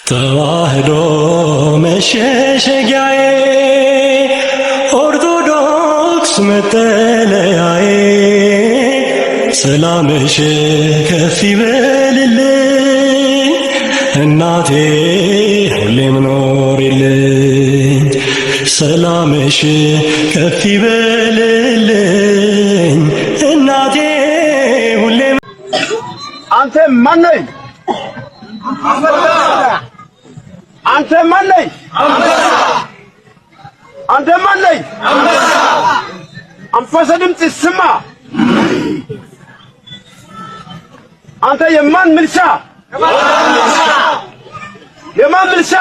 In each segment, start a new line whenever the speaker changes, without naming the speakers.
ተዋህዶ መሸሸጊያዬ ኦርቶዶክስ መጠለያዬ ሰላምሽ ከፍ ይበልልኝ እናቴ ሁሌም ኖሪልኝ ሰላምሽ ከፍ ይበልልኝ እናቴ ሁሌም
አንተ ማን ነህ? አንተ ማን ነህ? አንተ ማን ነህ? አንፈሰ ድምፅ ስማ። አንተ የማን ምልሻ? የማን ምልሻ?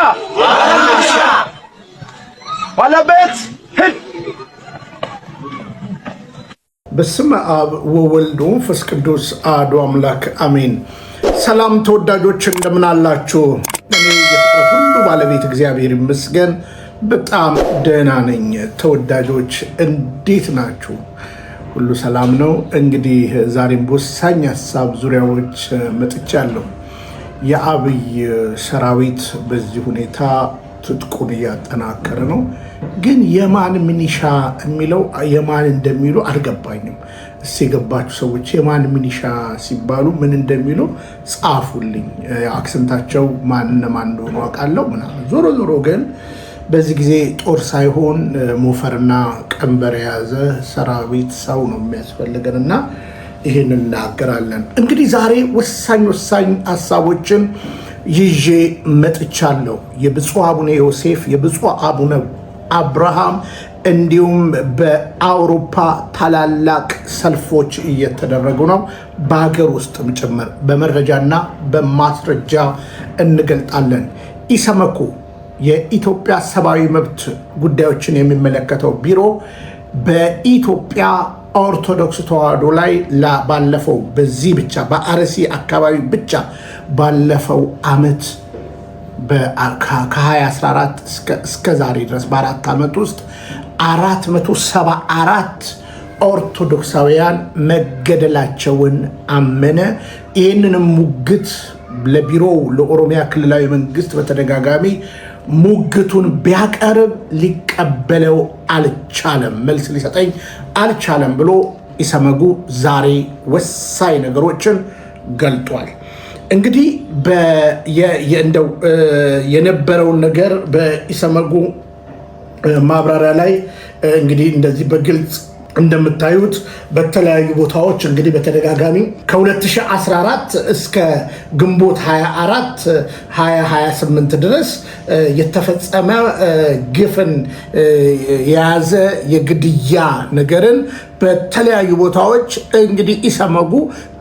ባለቤት ሂድ።
በስመ አብ ወወልድ ወመንፈስ ቅዱስ አሐዱ አምላክ አሜን። ሰላም ተወዳጆች እንደምን አላችሁ? እኔ የፍጥረት ሁሉ ባለቤት እግዚአብሔር ይመስገን በጣም ደህና ነኝ። ተወዳጆች እንዴት ናችሁ? ሁሉ ሰላም ነው? እንግዲህ ዛሬም በወሳኝ ሀሳብ ዙሪያዎች መጥቻለሁ። የአብይ ሰራዊት በዚህ ሁኔታ ትጥቁን እያጠናከረ ነው። ግን የማን ሚኒሻ የሚለው የማን እንደሚሉ አልገባኝም። እስኪ የገባችሁ ሰዎች የማን ሚኒሻ ሲባሉ ምን እንደሚሉ ጻፉልኝ። አክሰንታቸው ማን እንደሆኑ አውቃለሁ ምናምን። ዞሮ ዞሮ ግን በዚህ ጊዜ ጦር ሳይሆን ሞፈርና ቀንበር የያዘ ሰራዊት ሰው ነው የሚያስፈልገን እና ይህን እናገራለን። እንግዲህ ዛሬ ወሳኝ ሀሳቦችን ይዤ መጥቻለሁ። የብፁዕ አቡነ ዮሴፍ የብፁዕ አቡነ አብርሃም እንዲሁም በአውሮፓ ታላላቅ ሰልፎች እየተደረጉ ነው። በሀገር ውስጥም ጭምር በመረጃና በማስረጃ እንገልጣለን። ኢሰመኮ የኢትዮጵያ ሰብአዊ መብት ጉዳዮችን የሚመለከተው ቢሮ በኢትዮጵያ ኦርቶዶክስ ተዋህዶ ላይ ባለፈው በዚህ ብቻ በአርሲ አካባቢ ብቻ ባለፈው ዓመት ከ2014 እስከ ዛሬ ድረስ በ4 ዓመት ውስጥ 474 ኦርቶዶክሳውያን መገደላቸውን አመነ። ይህንንም ሙግት ለቢሮው ለኦሮሚያ ክልላዊ መንግስት በተደጋጋሚ ሙግቱን ቢያቀርብ ሊቀበለው አልቻለም፣ መልስ ሊሰጠኝ አልቻለም ብሎ ኢሰመጉ ዛሬ ወሳኝ ነገሮችን ገልጧል። እንግዲህ እንደው የነበረውን ነገር በኢሰመጉ ማብራሪያ ላይ እንግዲህ እንደዚህ በግልጽ እንደምታዩት በተለያዩ ቦታዎች እንግዲህ በተደጋጋሚ ከ2014 እስከ ግንቦት 24 2028 ድረስ የተፈጸመ ግፍን የያዘ የግድያ ነገርን በተለያዩ ቦታዎች እንግዲህ ኢሰመጉ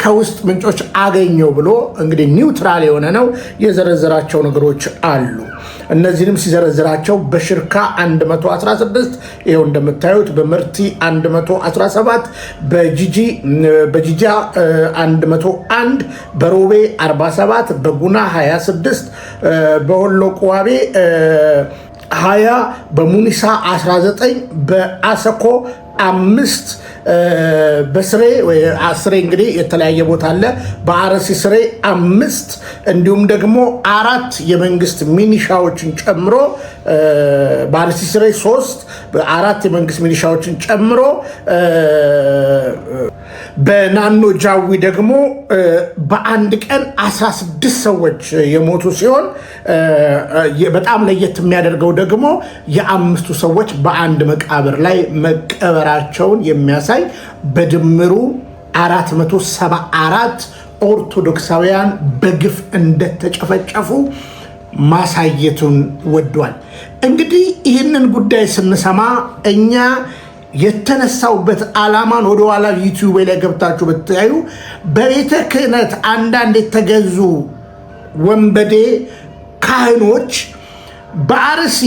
ከውስጥ ምንጮች አገኘው ብሎ እንግዲህ ኒውትራል የሆነ ነው የዘረዘራቸው ነገሮች አሉ። እነዚህንም ሲዘረዝራቸው በሽርካ 116 ይኸው እንደምታዩት፣ በመርቲ 117፣ በጂጃ 101፣ በሮቤ 47፣ በጉና 26፣ በወሎ ቁዋቤ 20፣ በሙኒሳ 19፣ በአሰኮ 5፣ በስሬ ስሬ እንግዲህ የተለያየ ቦታ አለ። በአርሲ ስሬ 5 እንዲሁም ደግሞ 4 የመንግስት ሚኒሻዎችን ጨምሮ በአርሲ ስሬ 3 4 የመንግስት ሚኒሻዎችን ጨምሮ በናኖ ጃዊ ደግሞ በአንድ ቀን 16 ሰዎች የሞቱ ሲሆን በጣም ለየት የሚያደርገው ደግሞ የ5ቱ ሰዎች በአንድ መቃብር ላይ መቀበራቸውን የሚያሳይ በድምሩ 474 ኦርቶዶክሳውያን በግፍ እንደተጨፈጨፉ ማሳየቱን ወዷል። እንግዲህ ይህንን ጉዳይ ስንሰማ እኛ የተነሳውበት ዓላማን ወደ ኋላ ዩቲዩብ ላይ ገብታችሁ ብታዩ በቤተ ክህነት አንዳንድ የተገዙ ወንበዴ ካህኖች በአርሲ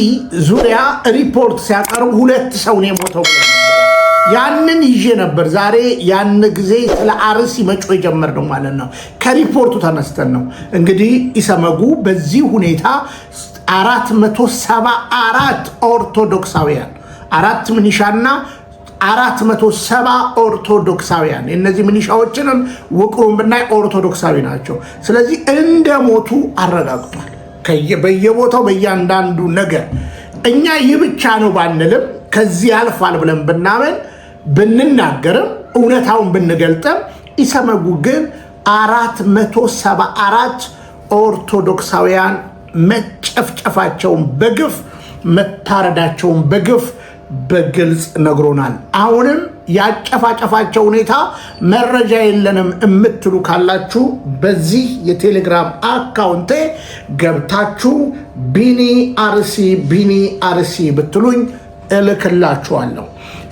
ዙሪያ ሪፖርት ሲያቀርቡ 2 ሰው ነው የሞተው። ያንን ይዤ ነበር ዛሬ ያን ጊዜ ስለ አርሲ መጮ የጀመርነው ማለት ነው። ከሪፖርቱ ተነስተን ነው እንግዲህ ኢሰመጉ በዚህ ሁኔታ 474 ኦርቶዶክሳውያን 4 ሚኒሻና 470 ኦርቶዶክሳውያን እነዚህ ሚኒሻዎችንም ውቅሩን ብናይ ኦርቶዶክሳዊ ናቸው። ስለዚህ እንደሞቱ አረጋግጧል። በየቦታው በእያንዳንዱ ነገር እኛ ይህ ብቻ ነው ባንልም ከዚህ ያልፋል ብለን ብንናገርም እውነታውን ብንገልጥም ኢሰመጉ ግን 474 ኦርቶዶክሳውያን መጨፍጨፋቸውን በግፍ መታረዳቸውን በግፍ በግልጽ ነግሮናል። አሁንም ያጨፋጨፋቸው ሁኔታ መረጃ የለንም እምትሉ ካላችሁ በዚህ የቴሌግራም አካውንቴ ገብታችሁ ቢኒ አርሲ ብትሉኝ እልክላችኋለሁ።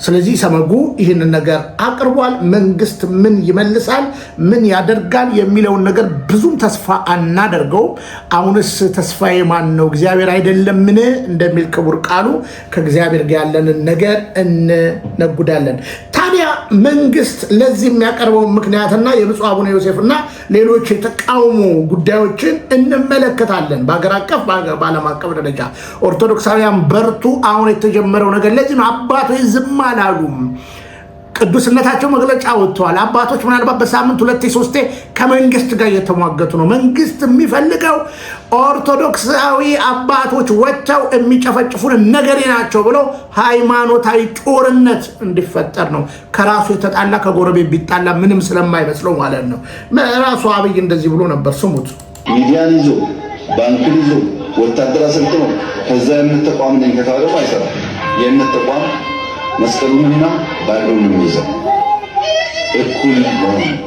ስለዚህ ሰመጉ ይህንን ነገር አቅርቧል። መንግስት ምን ይመልሳል፣ ምን ያደርጋል የሚለውን ነገር ብዙም ተስፋ አናደርገው። አሁንስ ተስፋዬ ማን ነው? እግዚአብሔር አይደለምን እንደሚል ክቡር ቃሉ ከእግዚአብሔር ጋር ያለንን ነገር እንነጉዳለን። ታዲያ መንግስት ለዚህ የሚያቀርበው ምክንያትና የብፁዕ አቡነ ዮሴፍና ሌሎች የተቃውሞ ጉዳዮችን እንመለከታለን። በአገር አቀፍ በዓለም አቀፍ ደረጃ ኦርቶዶክሳውያን በርቱ። አሁን የተጀመረው ነገር ለዚህ ነው። አባቶች ዝም አላሉም። ቅዱስነታቸው መግለጫ ወጥተዋል። አባቶች ምናልባት በሳምንት 2-3 ከመንግስት ጋር እየተሟገቱ ነው። መንግስት የሚፈልገው ኦርቶዶክሳዊ አባቶች ወጥተው የሚጨፈጭፉን ነገሬ ናቸው ብሎ ሃይማኖታዊ ጦርነት እንዲፈጠር ነው። ከራሱ የተጣላ ከጎረቤት ቢጣላ ምንም ስለማይመስለው ማለት ነው። ራሱ አብይ እንደዚህ ብሎ ነበር። ስሙት።
ሚዲያን ይዞ ባንክን ይዞ ወታደር አሰልጥኖ ከዛ የእምነት ተቋም ነኝ ከካለው አይሰራም። የእምነት ተቋም መስቀሉንና ባይብሉን ይዘው እኩል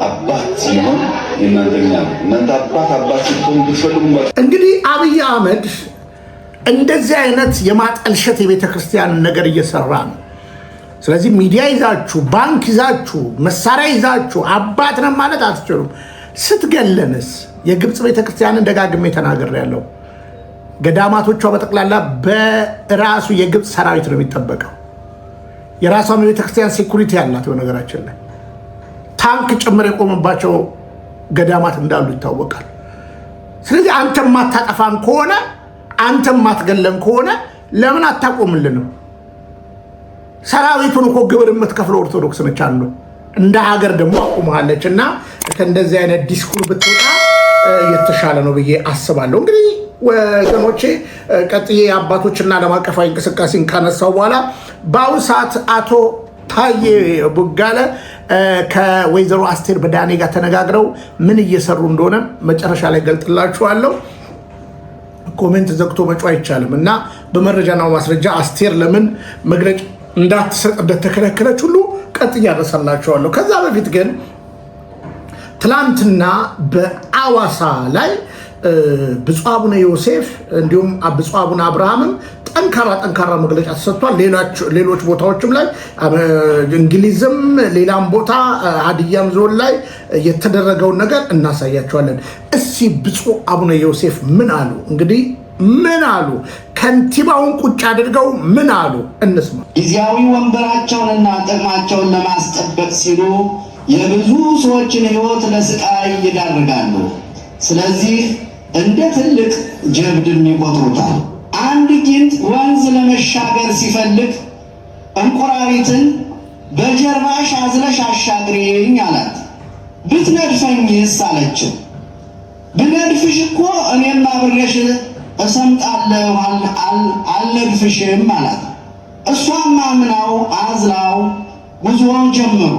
አባት ሲሆን እናንተ አባት ስትሆኑ ብትፈልጉ
እንግዲህ አብይ አህመድ እንደዚህ አይነት የማጠልሸት የቤተ ክርስቲያንን ነገር እየሰራ ነው። ስለዚህ ሚዲያ ይዛችሁ ባንክ ይዛችሁ መሳሪያ ይዛችሁ አባት ነን ማለት አትችሉም። ስትገለንስ የግብፅ ቤተ ክርስቲያንን ደጋግሜ ተናግሬያለሁ። ገዳማቶቿ በጠቅላላ በራሱ የግብፅ ሰራዊት ነው የሚጠበቀው። የራሷን ቤተክርስቲያን ሴኩሪቲ ያላት በነገራችን ላይ ታንክ ጭምር የቆመባቸው ገዳማት እንዳሉ ይታወቃል። ስለዚህ አንተ ማታጠፋን ከሆነ አንተ ማትገለን ከሆነ ለምን አታቆምልንም? ሰራዊቱን እኮ ግብር የምትከፍለው ኦርቶዶክስ ነች። አንዱ እንደ ሀገር ደግሞ አቁማለች እና ከእንደዚህ አይነት ዲስኩር ብትወጣ የተሻለ ነው ብዬ አስባለሁ። እንግዲህ ወገኖቼ ቀጥዬ አባቶችና ዓለም አቀፋዊ እንቅስቃሴን ካነሳው በኋላ በአሁኑ ሰዓት አቶ ታዬ ቡጋለ ከወይዘሮ አስቴር በዳኔ ጋር ተነጋግረው ምን እየሰሩ እንደሆነ መጨረሻ ላይ ገልጥላችኋለሁ። ኮሜንት ዘግቶ መጫው አይቻልም እና በመረጃና ማስረጃ አስቴር ለምን መግለጫ እንዳትሰጥ እንደተከለከለች ሁሉ ቀጥዬ አነሳላችኋለሁ። ከዛ በፊት ግን ትላንትና በአዋሳ ላይ ብፁዕ አቡነ ዮሴፍ እንዲሁም ብፁዕ አቡነ አብርሃምም ጠንካራ መግለጫ ተሰጥቷል። ሌሎች ቦታዎችም ላይ እንግሊዝም ሌላም ቦታ ሀዲያም ዞን ላይ የተደረገውን ነገር እናሳያቸዋለን። እስኪ ብፁዕ አቡነ ዮሴፍ ምን አሉ? እንግዲህ ምን አሉ? ከንቲባውን ቁጭ አድርገው ምን አሉ? እንስማ።
ጊዜያዊ ወንበራቸውንና ጥቅማቸውን ለማስጠበቅ ሲሉ የብዙ ሰዎችን ሕይወት ለስቃይ ይዳርጋሉ። ስለዚህ እንደ ትልቅ ጀብድም ይቆጥሩታል። አንድ ጊንጥ ወንዝ ለመሻገር ሲፈልግ እንቁራሪትን በጀርባሽ አዝለሽ አሻግሪኝ አላት። ብትነድፈኝስ አለችው። ብነድፍሽ እኮ እኔም አብሬሽ እሰምጣለሁ አልነድፍሽም አላት። እሷም አምናው አዝላው ጉዞውን ጀመሩ።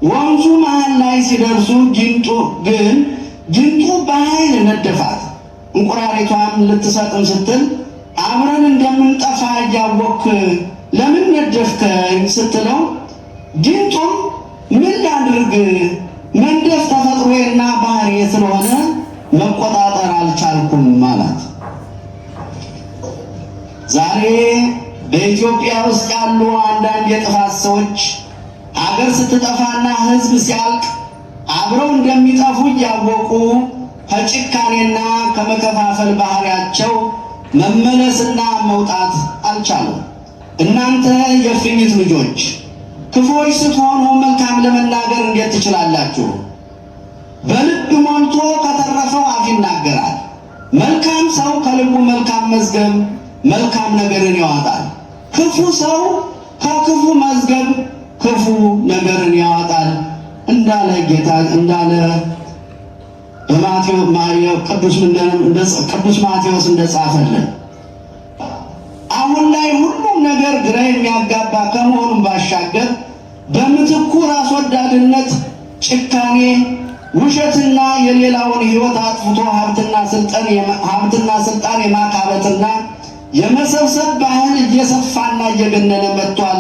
ወንዙ መሃል ላይ ሲደርሱ ጊንጡ በኃይል ነደፋት። እንቁራሪቷም ልትሰጥም ስትል አብረን እንደምንጠፋ እያወክ ለምን ነደፍከኝ ስትለው ጊንጡም ምን ላድርግ መንደፍ ተፈጥሮዬና ባህሪዬ ስለሆነ መቆጣጠር አልቻልኩም አላት። ዛሬ በኢትዮጵያ ውስጥ ያሉ አንዳንድ የጥፋት ሰዎች አገር ስትጠፋና ሕዝብ ሲያልቅ አብረው እንደሚጠፉ እያወቁ ከጭካኔና ከመከፋፈል ባህሪያቸው መመለስና መውጣት አልቻሉም። እናንተ የእፉኝት ልጆች ክፉዎች ስትሆኑ መልካም ለመናገር እንዴት ትችላላችሁ? በልብ ሞልቶ ከተረፈው አፍ ይናገራል። መልካም ሰው ከልቡ መልካም መዝገብ መልካም ነገርን ያወጣል። ክፉ ሰው ከክፉ መዝገብ ክፉ ነገርን ያወጣል እንዳለ ቅዱስ ማቴዎስ እንደጻፈልን አሁን ላይ ሁሉም ነገር ግራ የሚያጋባ ከመሆኑም ባሻገር በምትኩ ራስ ወዳድነት፣ ጭካኔ፣ ውሸትና የሌላውን ሕይወት አጥፍቶ ሀብትና ስልጣን የማካበትና የመሰብሰብ ባህል እየሰፋና እየገነነ መጥቷል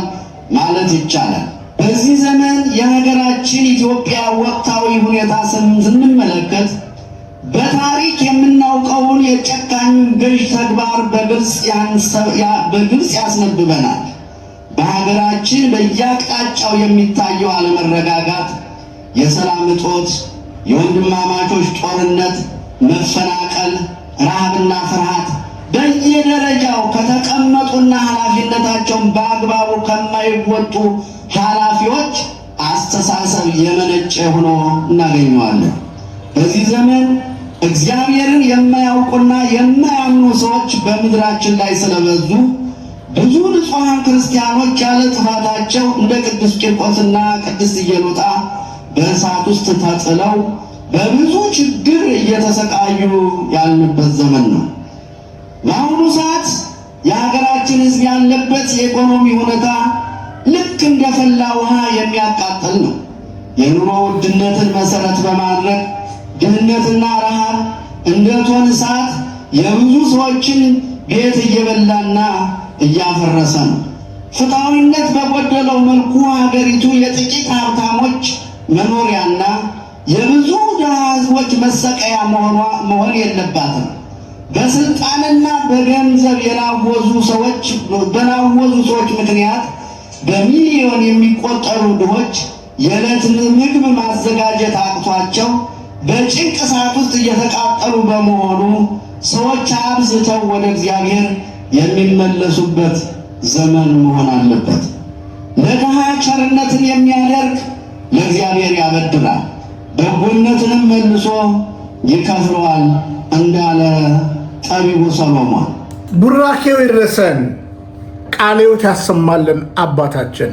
ማለት ይቻላል። በዚህ ዘመን የሀገራችን ኢትዮጵያ ወቅታዊ ሁኔታ ስንመለከት በታሪክ የምናውቀውን የጨካኝ ገዥ ተግባር በግልጽ ያስነብበናል። በሀገራችን በየአቅጣጫው የሚታየው አለመረጋጋት፣ የሰላም እጦት፣ የወንድማማቾች ጦርነት፣ መፈናቀል፣ ረሃብና ፍርሃት በየደረጃው ከተቀመጡና ኃላፊነታቸውን በአግባቡ ከማይወጡ ኃላፊዎች አስተሳሰብ የመነጨ ሆኖ እናገኘዋለን። በዚህ ዘመን እግዚአብሔርን የማያውቁና የማያምኑ ሰዎች በምድራችን ላይ ስለበዙ ብዙ ንጹሐን ክርስቲያኖች ያለ ጥፋታቸው እንደ ቅዱስ ቂርቆስና ቅድስት ኢየሉጣ በእሳት ውስጥ ተጥለው በብዙ ችግር እየተሰቃዩ ያልንበት ዘመን ነው። በአሁኑ ሰዓት የሀገራችን ሕዝብ ያለበት የኢኮኖሚ ሁኔታ ልክ እንደፈላ ውሃ የሚያቃጥል ነው። የኑሮ ውድነትን መሰረት በማድረግ ድህነትና ረሃብ እንደ እቶን እሳት የብዙ ሰዎችን ቤት እየበላና እያፈረሰ ነው። ፍትሐዊነት በጎደለው መልኩ ሀገሪቱ የጥቂት ሀብታሞች መኖሪያና የብዙ ድሃ ሕዝቦች መሰቀያ መሆን የለባትም። በስልጣንና በገንዘብ የናወዙ ሰዎች ምክንያት በሚሊዮን የሚቆጠሩ ድሆች የዕለት ምግብ ማዘጋጀት አቅቷቸው በጭንቅ እሳት ውስጥ እየተቃጠሉ በመሆኑ ሰዎች አብዝተው ወደ እግዚአብሔር የሚመለሱበት ዘመን መሆን አለበት። ለድሃ ቸርነትን የሚያደርግ ለእግዚአብሔር ያበድራል፣ በጎነትንም መልሶ ይከፍለዋል እንዳለ ጠቢቡ ሰሎሞን።
ቡራኬው ይድረሰን፣ ቃለ ሕይወት ያሰማልን አባታችን።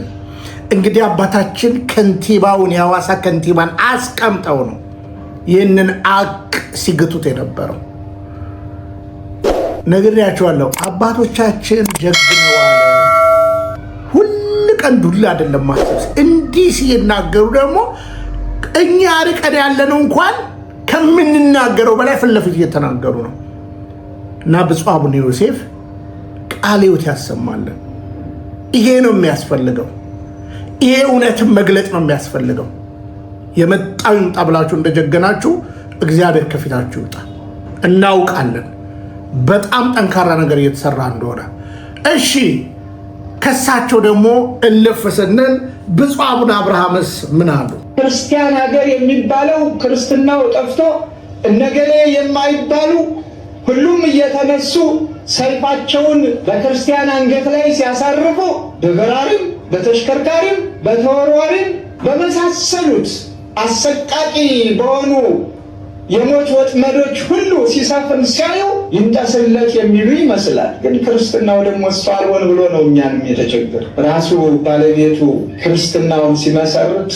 እንግዲህ አባታችን ከንቲባውን የሐዋሳ ከንቲባን አስቀምጠው ነው ይህንን አቅ ሲግቱት የነበረው። ነግሬያቸዋለሁ። አባቶቻችን ጀግነዋል። ሁል ቀን ዱላ አይደለም ማሰብስ። እንዲህ ሲናገሩ ደግሞ እኛ ርቀን ያለነው እንኳን ከምንናገረው በላይ ፊት ለፊት እየተናገሩ ነው። እና ብፁዕ አቡነ ዮሴፍ ቃለ ሕይወት ያሰማልን። ይሄ ነው የሚያስፈልገው። ይሄ እውነትን መግለጥ ነው የሚያስፈልገው። የመጣው ይምጣ ብላችሁ እንደጀገናችሁ እግዚአብሔር ከፊታችሁ ይውጣ። እናውቃለን በጣም ጠንካራ ነገር እየተሰራ እንደሆነ። እሺ ከሳቸው ደግሞ እልፍ ስንል ብፁዕ አቡነ አብርሃምስ ምን አሉ?
ክርስቲያን ሀገር የሚባለው ክርስትናው ጠፍቶ እነገሌ የማይባሉ ሁሉም እየተነሱ ሰይፋቸውን በክርስቲያን አንገት ላይ ሲያሳርፉ በበራሪም በተሽከርካሪም በተወርዋሪም በመሳሰሉት አሰቃቂ በሆኑ የሞት ወጥመዶች ሁሉ ሲሰፍን ሲያዩ ይንጠስለት የሚሉ ይመስላል። ግን ክርስትናው ደግሞ እሱ አልሆን ብሎ ነው እኛንም የተቸገረ። ራሱ ባለቤቱ ክርስትናውን ሲመሰርት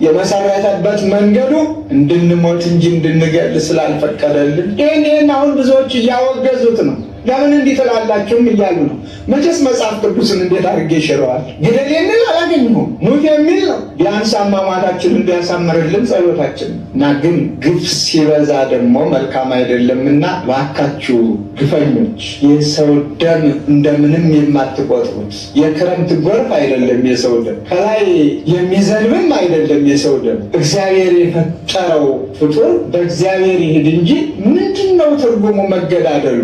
የመሰረተበት መንገዱ እንድንሞት እንጂ እንድንገል ስላልፈቀደልን ይህን አሁን ብዙዎች እያወገዙት ነው። ለምን እንዲህ ትላላችሁም እያሉ ነው። መቼስ መጽሐፍ ቅዱስን እንዴት አድርጌ ይሽረዋል? ግደል የሚል አላገኘሁም፣ ሙት የሚል ነው። ቢያንስ አሟሟታችን እንዲያሳምርልን ጸሎታችን እና ግን ግፍ ሲበዛ ደግሞ መልካም አይደለምና እባካችሁ ግፈኞች፣ የሰው ደም እንደምንም የማትቆጥሩት የክረምት ጎርፍ አይደለም የሰው ደም፣ ከላይ የሚዘንብም አይደለም የሰው ደም። እግዚአብሔር የፈጠረው ፍጡር በእግዚአብሔር ይሄድ እንጂ ምንድነው ትርጉሙ መገዳደሉ?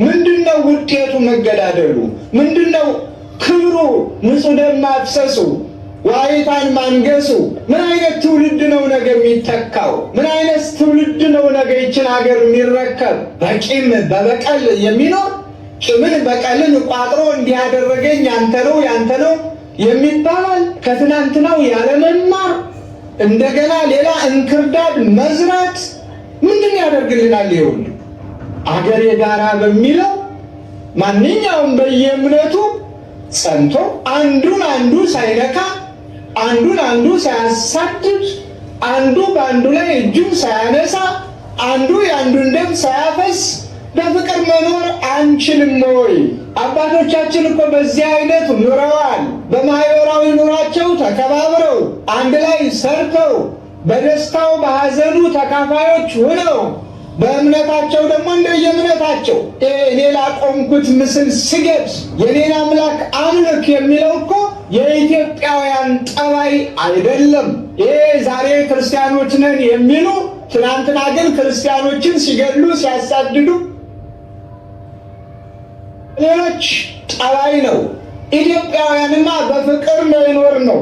ምንድነው ውጤቱ መገዳደሉ? ምንድነው ክብሩ? ንጹህ ደም ማፍሰሱ፣ ዋይታን ማንገሱ። ምን አይነት ትውልድ ነው ነገ የሚተካው? ምን አይነት ትውልድ ነው ነገ ይችን ሀገር የሚረከብ? በቂም በበቀል የሚኖር ቂምን በቀልን ቋጥሮ እንዲያደረገኝ ያንተ ነው የሚባል ከትናንትናው ያለመማር እንደገና ሌላ እንክርዳድ መዝራት ምንድን ያደርግልናል? ይሁን አገር የጋራ በሚለው ማንኛውም በየእምነቱ ጸንቶ አንዱን አንዱ ሳይነካ፣ አንዱን አንዱ ሳያሳድድ፣ አንዱ በአንዱ ላይ እጁን ሳያነሳ፣ አንዱ የአንዱን ደም ሳያፈስ በፍቅር መኖር አንችልም ወይ? አባቶቻችን እኮ በዚህ አይነት ኑረዋል። በማህበራዊ ኑሯቸው ተከባብረው አንድ ላይ ሰርተው በደስታው በሐዘኑ ተካፋዮች ሆነው በእምነታቸው ደግሞ እንደየእምነታቸው እኔ ላቆምኩት ምስል ስገድ፣ የኔን አምላክ አምልክ የሚለው እኮ የኢትዮጵያውያን ጠባይ አይደለም። ይሄ ዛሬ ክርስቲያኖች ነን የሚሉ ትናንትና ግን ክርስቲያኖችን ሲገድሉ ሲያሳድዱ ሌሎች ጠባይ ነው። ኢትዮጵያውያንማ በፍቅር ነው የኖር ነው።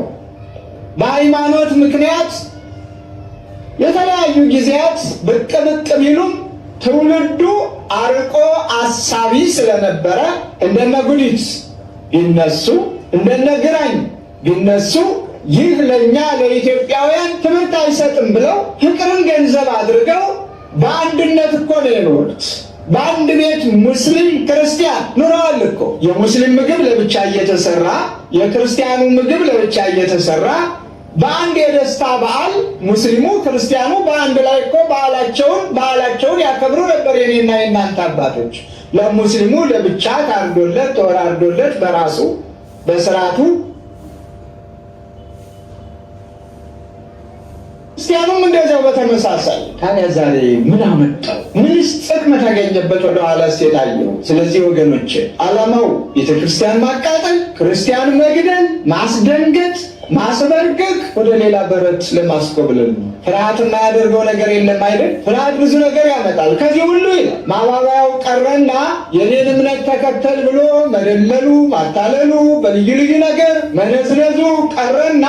በሃይማኖት ምክንያት የተለያዩ ጊዜያት ብቅ ቢሉም ትውልዱ አርቆ አሳቢ ስለነበረ እንደነ ጉዲት ቢነሱ እንደነ ግራኝ ቢነሱ ይህ ለእኛ ለኢትዮጵያውያን ትምህርት አይሰጥም ብለው ፍቅርን ገንዘብ አድርገው በአንድነት እኮ ነው የኖሩት። በአንድ ቤት ሙስሊም ክርስቲያን ኑረዋል እኮ። የሙስሊም ምግብ ለብቻ እየተሰራ የክርስቲያኑ ምግብ ለብቻ እየተሰራ በአንድ የደስታ በዓል ሙስሊሙ ክርስቲያኑ በአንድ ላይ እኮ በዓላቸውን ያከብሩ ነበር። የኔና የእናንተ አባቶች ለሙስሊሙ ለብቻ ታርዶለት ተወራርዶለት በራሱ በስርዓቱ፣ ክርስቲያኑም እንደዚያው በተመሳሳይ። ታዲያ ዛሬ ምን አመጣው? ምንስ ጥቅም ተገኘበት? ወደ ኋላ የታየው። ስለዚህ ወገኖች ዓላማው ቤተክርስቲያን ማቃጠል፣ ክርስቲያን መግደል፣ ማስደንገጥ፣ ማስበርገግ፣ ወደ ሌላ በረት ለማስኮብለል ነው። ፍርሃት የማያደርገው ነገር የለም አይደል? ፍርሃት ብዙ ነገር ያመጣል። ከዚህ ሁሉ ይላል ማባባያው ቀረና የኔን እምነት ተከተል ብሎ መደለሉ፣ ማታለሉ፣ በልዩ ልዩ ነገር መነዝነዙ ቀረና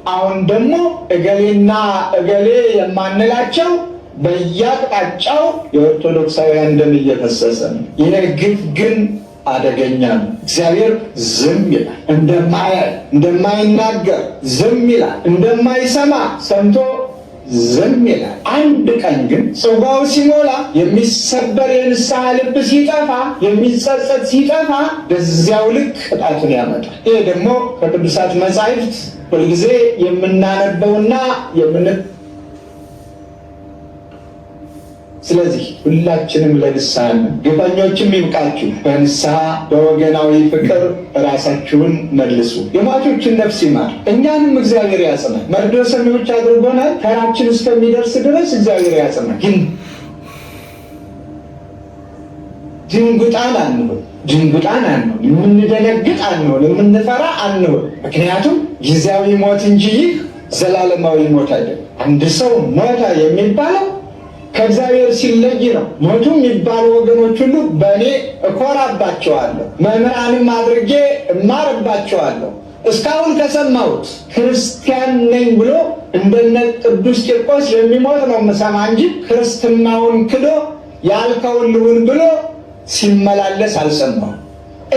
አሁን ደግሞ እገሌና እገሌ የማንላቸው በየአቅጣጫው የኦርቶዶክሳውያን ደም እየፈሰሰ ነው። ይህ ግፍ ግን አደገኛ ነው። እግዚአብሔር ዝም ይላል፣ እንደማያይ እንደማይናገር ዝም ይላል፣ እንደማይሰማ ሰምቶ ዝም ይላል። አንድ ቀን ግን ጽዋው ሲሞላ የሚሰበር የንስሐ ልብ ሲጠፋ፣ የሚጸጸት ሲጠፋ በዚያው ልክ ቅጣቱን ያመጣል። ይህ ደግሞ ከቅዱሳት መጻሕፍት ሁልጊዜ የምናነበውና ስለዚህ ሁላችንም ለንስሐ ነው። ግፈኞችም ይብቃችሁ፣ በንስሐ በወገናዊ ፍቅር ራሳችሁን መልሱ። የሟቾችን ነፍስ ይማር፣ እኛንም እግዚአብሔር ያጽናል። መርዶ ሰሚዎች አድርጎናል። ተራችን እስከሚደርስ ድረስ እግዚአብሔር ያጽናል። ግን ድንጉጣን አንሆን፣ የምንደነግጥ አንሆን፣ የምንፈራ አንሆን። ምክንያቱም ጊዜያዊ ሞት እንጂ ይህ ዘላለማዊ ሞት አይደለም። አንድ ሰው ሞተ የሚባለው ከእግዚአብሔር ሲለይ ነው። ሞቱ የሚባሉ ወገኖች ሁሉ በእኔ እኮራባቸዋለሁ፣ መምህራንም አድርጌ እማርባቸዋለሁ። እስካሁን ከሰማሁት ክርስቲያን ነኝ ብሎ እንደነ ቅዱስ ቂርቆስ የሚሞት ነው የምሰማ እንጂ ክርስትናውን ክዶ ያልከውን ልሁን ብሎ ሲመላለስ አልሰማሁም።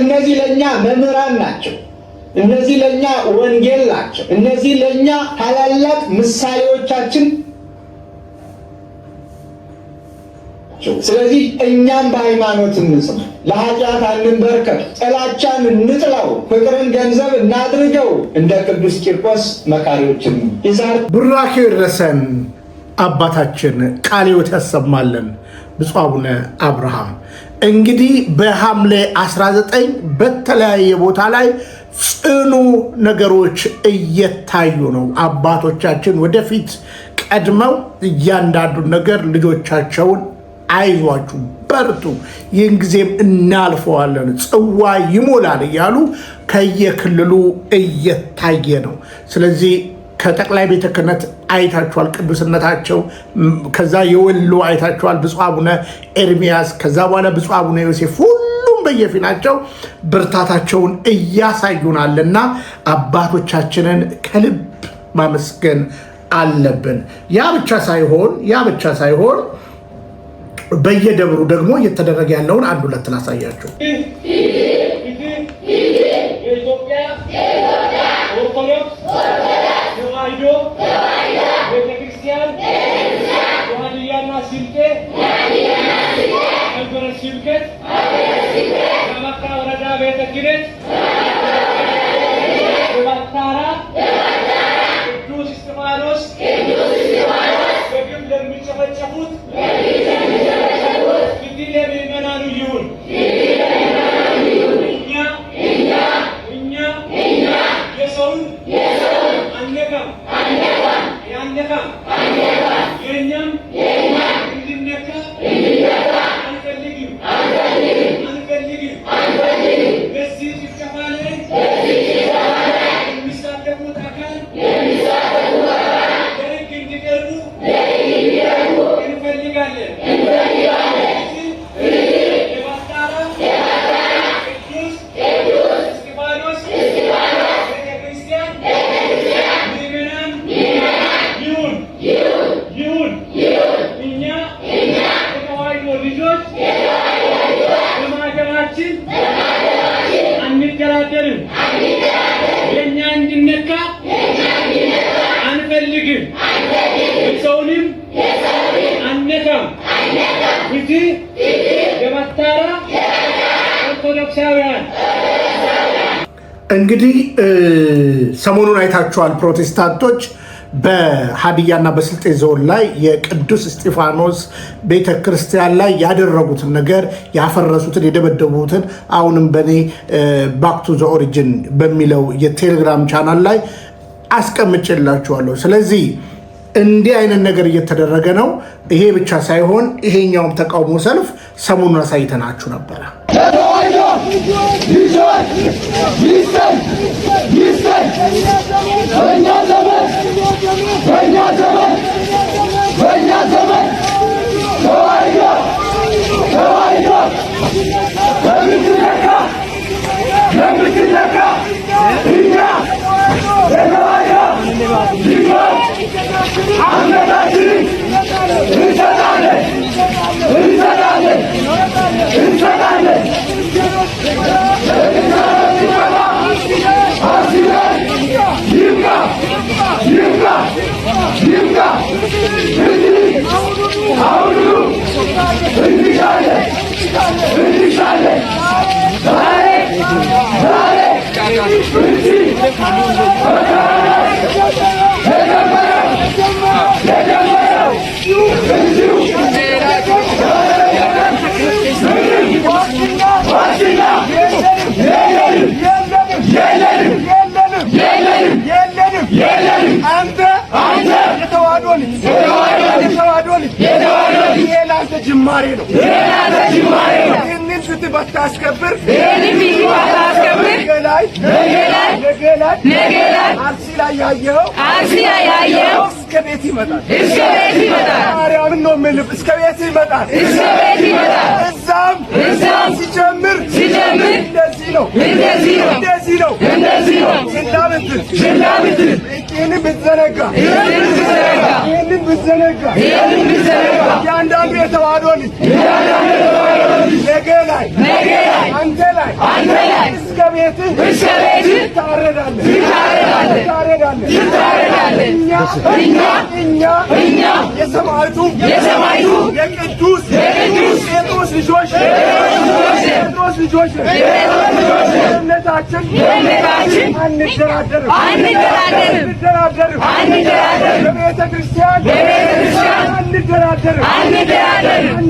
እነዚህ ለእኛ መምህራን ናቸው። እነዚህ ለእኛ ወንጌል ናቸው። እነዚህ ለእኛ ታላላቅ ምሳሌዎቻችን። ስለዚህ እኛም በሃይማኖት እንጽና፣ ለኃጢአት አንንበርከክ፣ ጥላቻን እንጥላው፣ ፍቅርን ገንዘብ እናድርገው። እንደ ቅዱስ ቂርቆስ መካሪዎችን
ቡራኬው ይድረሰን። አባታችን ቃለ ሕይወት ያሰማልን። ብፁዕ አቡነ አብርሃም እንግዲህ በሐምሌ 19 በተለያየ ቦታ ላይ ጽኑ ነገሮች እየታዩ ነው። አባቶቻችን ወደፊት ቀድመው እያንዳንዱን ነገር ልጆቻቸውን አይዟችሁ በርቱ፣ ይህን ጊዜም እናልፈዋለን፣ ጽዋ ይሞላል እያሉ ከየክልሉ እየታየ ነው። ስለዚህ ከጠቅላይ ቤተ ክህነት አይታችኋል ቅዱስነታቸው፣ ከዛ የወሎ አይታችኋል ብፁዕ አቡነ ኤርሚያስ፣ ከዛ በኋላ ብፁዕ አቡነ ዮሴፍ፣ ሁሉም በየፊናቸው ብርታታቸውን እያሳዩናልና አባቶቻችንን ከልብ ማመስገን አለብን። ያ ብቻ ሳይሆን በየደብሩ ደግሞ እየተደረገ ያለውን አንድ ሁለት ላሳያቸው።
የኢትዮጵያ ኦርቶዶክስ ተዋሕዶ ቤተክርስቲያን የሀዲያና ስልጤ ሀገረ ስብከት የመካ ወረዳ ቤተ ክህነት የባታራ ቅዱስ እስጢፋኖስ በግፍ ለሚጨፈጨፉት በማተባችን አንደራደርም። የኛ እንድነካ አንፈልግም። የሰውንም አንነካም። ፍትህ የማታራ ኦርቶዶክሳውያን።
እንግዲህ ሰሞኑን አይታችኋል። ፕሮቴስታንቶች በሀዲያና በስልጤ ዞን ላይ የቅዱስ እስጢፋኖስ ቤተ ክርስቲያን ላይ ያደረጉትን ነገር ያፈረሱትን፣ የደበደቡትን አሁንም በእኔ ባክ ቱ ዘ ኦሪጂን በሚለው የቴሌግራም ቻናል ላይ አስቀምጬላችኋለሁ። ስለዚህ እንዲህ አይነት ነገር እየተደረገ ነው። ይሄ ብቻ ሳይሆን ይሄኛውም ተቃውሞ ሰልፍ ሰሞኑን አሳይተናችሁ ነበረ።
ጅማሬ ነው። ይህንን ፍትህ ባታስከብር ነገ ላይ አርሲ ላይ ያየኸው እስከ ቤት ይመጣል። ማርያምን ነው የምልህ፣ እስከ ቤት ይመጣል። እዛም ሲጀምር እንደዚህ ነው። ችላ ብትል ይህንን ብትዘነጋ እያንዳንዱ የተዋህዶ ልጅ ነገ ላይ አንተ ላይ እስከ ቤትህ ትታረዳለህ። እኛ የሰማዕቱ የቅዱስ ጴጥሮስ ልጆች እምነታችን አንደራደርም። በቤተ ክርስቲያን አንደራደርም።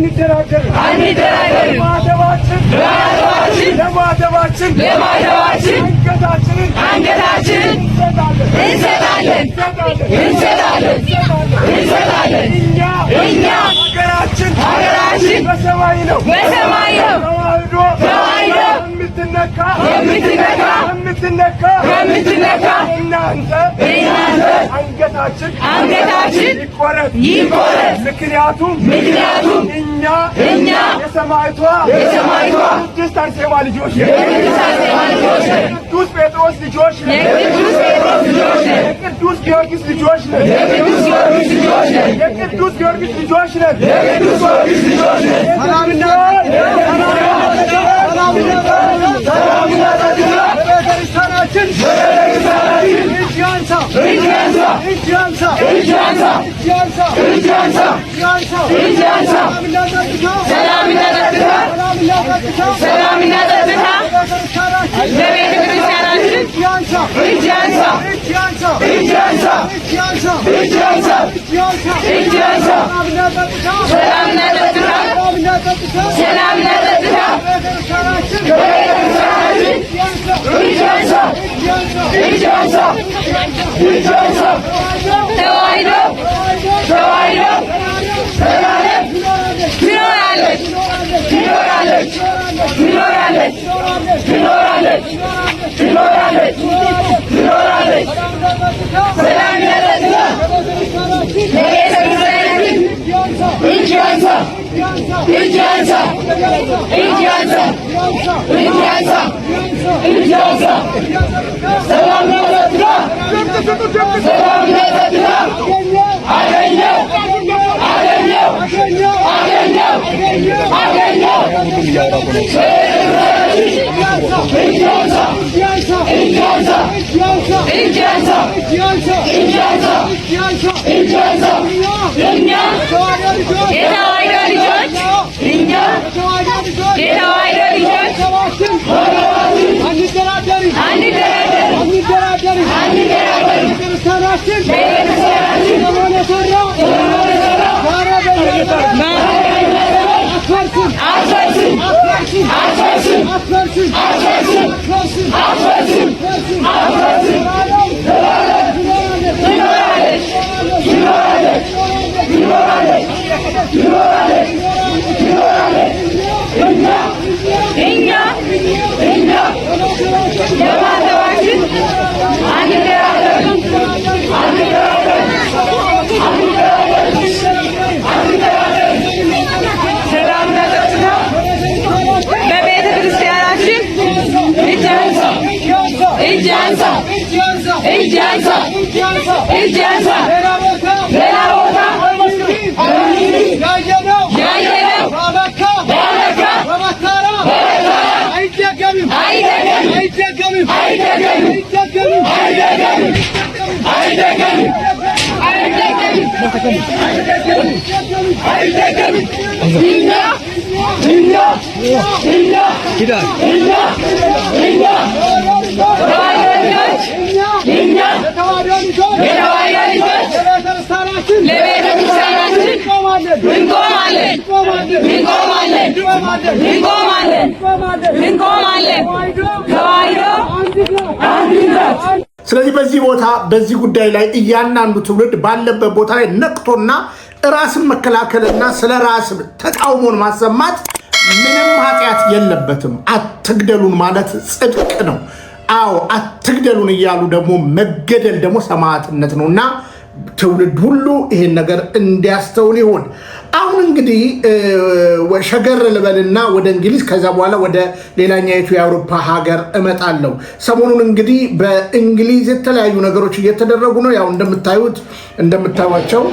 ለማተባችን አንገታችንን እንሰጣለን። እኛ ሀገራችን በሰማይ ነው። ተዋሕዶ የምትነካ እናንተ አንገታችን ይቆረጥ። ምክንያቱም እኛ የሰማዕቷ ቅድስት አርሴማ ልጆች የቅዱስ ጴጥሮስ ልጆች የቅዱስ ጊዮርጊስ ልጆች ነን።
አገኘው
ስለዚህ በዚህ ቦታ በዚህ ጉዳይ ላይ እያንዳንዱ ትውልድ ባለበት ቦታ ላይ ነቅቶና ራስን መከላከልና ስለ ራስ ተቃውሞን ማሰማት ምንም ኃጢአት የለበትም። አትግደሉን ማለት ጽድቅ ነው። አዎ አትግደሉን እያሉ ደግሞ መገደል ደግሞ ሰማዕትነት ነውና ትውልድ ሁሉ ይሄን ነገር እንዲያስተውል ይሆን። አሁን እንግዲህ ሸገር ልበልና ወደ እንግሊዝ ከዛ በኋላ ወደ ሌላኛይቱ የአውሮፓ ሀገር እመጣለሁ። ሰሞኑን እንግዲህ በእንግሊዝ የተለያዩ ነገሮች እየተደረጉ ነው። ያው እንደምታዩቸው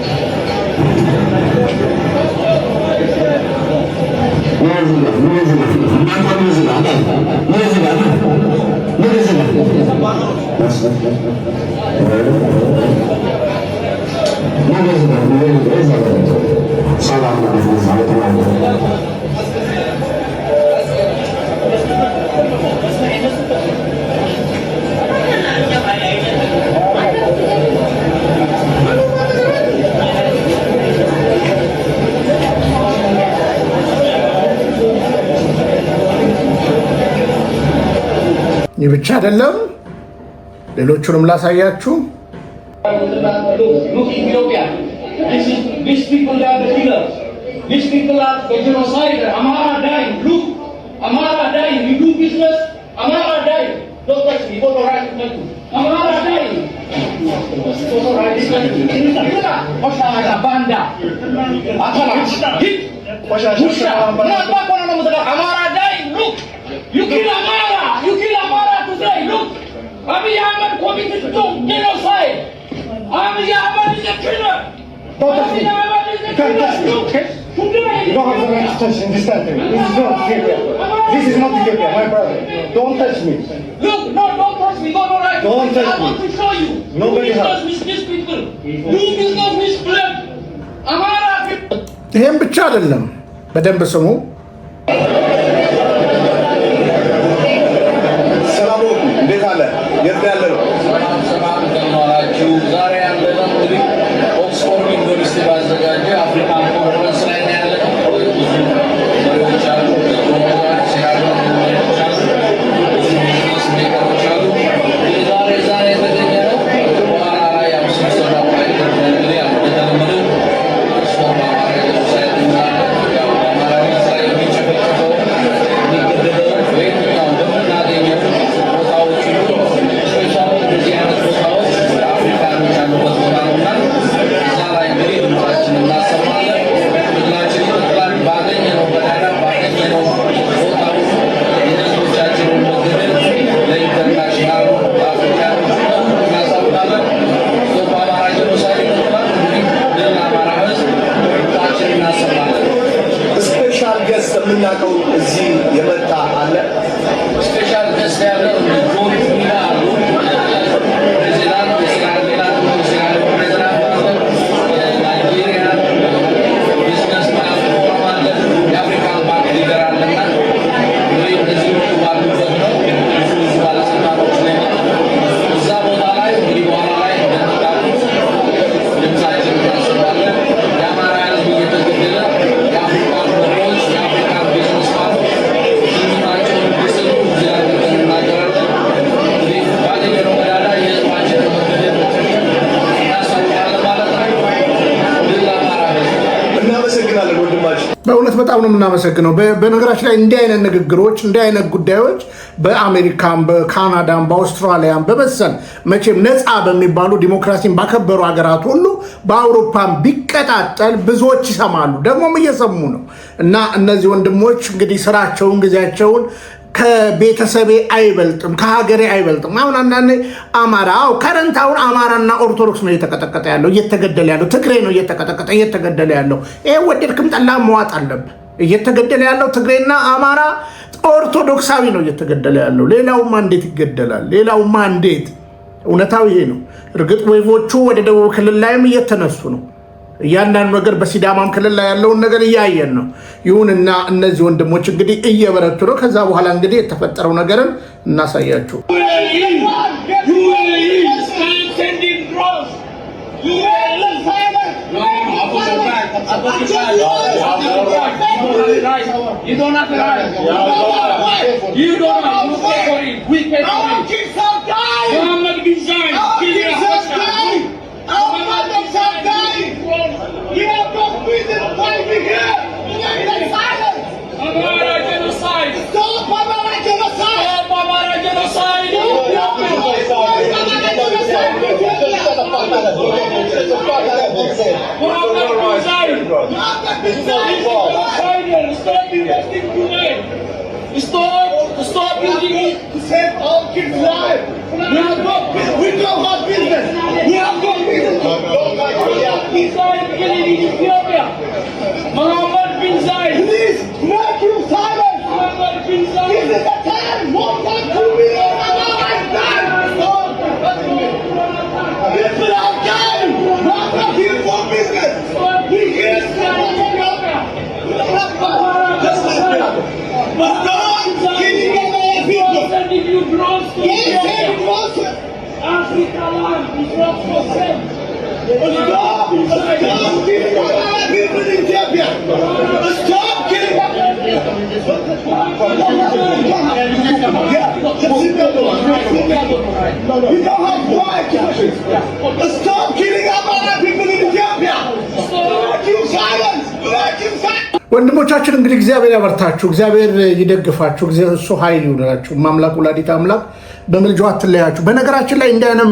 ይህ ብቻ አይደለም፣ ሌሎቹንም ላሳያችሁ።
These people are the killers. These people are the genocider. Amara dying. Look, Amara dying. You do business. Amara dying. Don't touch me. Authorize the country. Amara dying. Authorize this country. Oshara banda. Atala. Hit. Amara dying. Look. You kill Amara. You kill Amara today. Look. Abiy Ahmed committed genocide. Abiy Ahmed is a killer.
Don't touch me. You can't touch me, okay? You don't have the right to touch in this country. This is not Ethiopia. This is not Ethiopia, my brother. Don't touch me.
Look, no, don't touch me. Don't touch me.
Don't touch
I want
me.
to show you.
Nobody
Do
has.
business with these people. Do business with blood. Amara people.
ይሄን ብቻ አይደለም፣ በደንብ ስሙ።
ሰላም እንዴት አለ? የት ያለ ነው?
ዛሬ ያለነው እንግዲህ ኦክስፎርድ ዩኒቨርሲቲ ባዘጋጀ አፍሪካን ኮንፈረንስ ላይ ነው ያለነው። ብዙ መሪዎች አሉ፣ ፕሮግራሞች ያሉ፣ ቢዝነስ ሜከሮች አሉ። ዛሬ የተገኘነው በኋላ ላይ ያው ስብሰባ ላይ እንግዲህ ያው እንደተለመደው ኦክስፎርድ አማራ ሶሳይቲ እና ያው አማራ ሚኒስትር
በጣም ነው የምናመሰግነው። በነገራችን ላይ እንዲህ አይነት ንግግሮች እንዲህ አይነት ጉዳዮች በአሜሪካም በካናዳም በአውስትራሊያም በመሰል መቼም ነፃ በሚባሉ ዲሞክራሲን ባከበሩ ሀገራት ሁሉ በአውሮፓም ቢቀጣጠል ብዙዎች ይሰማሉ፣ ደግሞም እየሰሙ ነው። እና እነዚህ ወንድሞች እንግዲህ ስራቸውን ጊዜያቸውን ከቤተሰቤ አይበልጥም ከሀገሬ አይበልጥም። አሁን አንዳንዴ አማራው ከረንታውን አማራና ኦርቶዶክስ ነው እየተቀጠቀጠ ያለው እየተገደለ ያለው ትግሬ ነው እየተቀጠቀጠ እየተገደለ ያለው። ይሄ ወደድክም ጠላ መዋጥ አለብህ። እየተገደለ ያለው ትግሬና አማራ ኦርቶዶክሳዊ ነው እየተገደለ ያለው። ሌላውማ እንዴት ይገደላል? ሌላውማ እንዴት? እውነታው ይሄ ነው። እርግጥ ወይቮቹ ወደ ደቡብ ክልል ላይም እየተነሱ ነው። እያንዳንዱ ነገር በሲዳማም ክልል ላይ ያለውን ነገር እያየን ነው። ይሁንና እነዚህ ወንድሞች እንግዲህ እየበረቱ ነው። ከዛ በኋላ እንግዲህ የተፈጠረው ነገርን እናሳያችሁ።
Stop using it to save all kids' lives. We don't have business. We have got business. He's killing in Ethiopia. Mohammed bin Zayed. Please make him silent. Mohammed bin Zayed. This is the time. 1.2 million Americans died. People are dying. Not not here for business. We is Ethiopia. Just listen. But God killing our people. Sending you drones to Ethiopia. Africa land is not for sale. Stop killing our people in Ethiopia. Stop killing our We don't have white. Stop killing our people in Ethiopia. Break your silence. Break your silence.
ወንድሞቻችን እንግዲህ እግዚአብሔር ያበርታችሁ፣ እግዚአብሔር ይደግፋችሁ፣ እሱ ኃይል ይሁንላችሁ። ማምላክ ወላዲተ አምላክ በምልጃው አትለያችሁ። በነገራችን ላይ እንዲህ አይነት